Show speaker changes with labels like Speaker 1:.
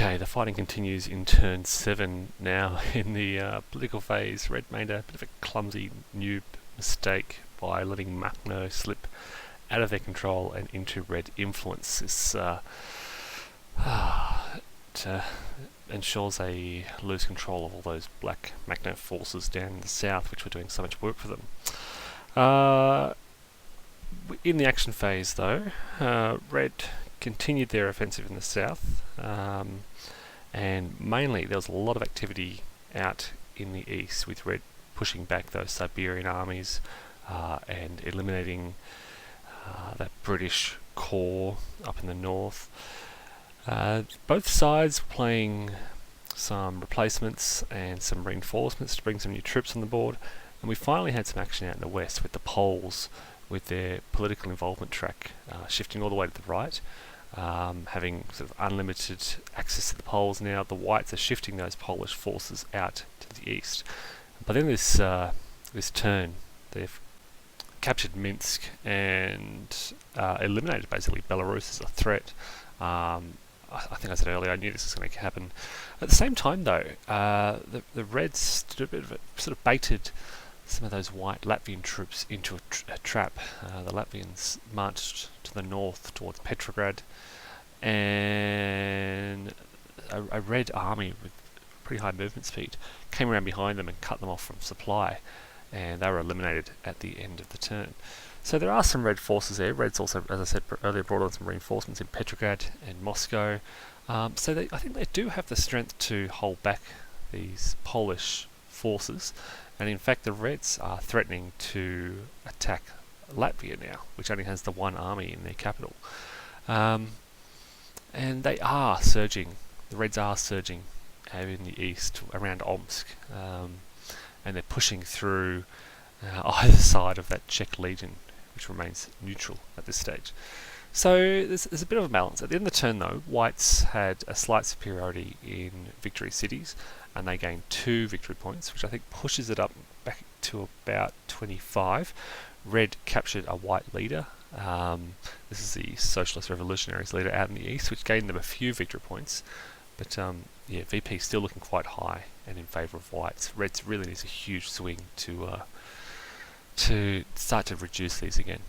Speaker 1: Okay, the fighting continues in turn 7 now in the political phase. Red made a bit of a clumsy noob mistake by letting Machno slip out of their control and into red influence. This ensures they lose control of all those black Machno forces down in the south, which were doing so much work for them. In the action phase, though, red continued their offensive in the south, and mainly there was a lot of activity out in the east, with red pushing back those Siberian armies and eliminating that British corps up in the north. Both sides were playing some replacements and some reinforcements to bring some new troops on the board, and we finally had some action out in the west with the Poles with their political involvement track shifting all the way to the right, having sort of unlimited access to the Poles now. The whites are shifting those Polish forces out to the east. But then this turn, they've captured Minsk and eliminated basically Belarus as a threat. I think I said earlier I knew this was going to happen. At the same time, though, the Reds did a bit of sort of baited some of those white Latvian troops into a trap. The Latvians marched to the north towards Petrograd, and a red army with pretty high movement speed came around behind them and cut them off from supply, and they were eliminated at the end of the turn. So there are some red forces there. Red's also, as I said earlier, brought on some reinforcements in Petrograd and Moscow. So I think they do have the strength to hold back these Polish forces. And in fact, the Reds are threatening to attack Latvia now, which only has the one army in their capital. And they are surging. The Reds are surging in the east around Omsk, and they're pushing through either side of that Czech Legion, which remains neutral at this stage. So there's a bit of a balance. At the end of the turn, though, whites had a slight superiority in victory cities, and they gained 2 victory points, which I think pushes it up back to about 25. Red captured a white leader. This is the Socialist Revolutionaries leader out in the east, which gained them a few victory points. But yeah, VP still looking quite high and in favour of whites. Reds really needs a huge swing to start to reduce these again.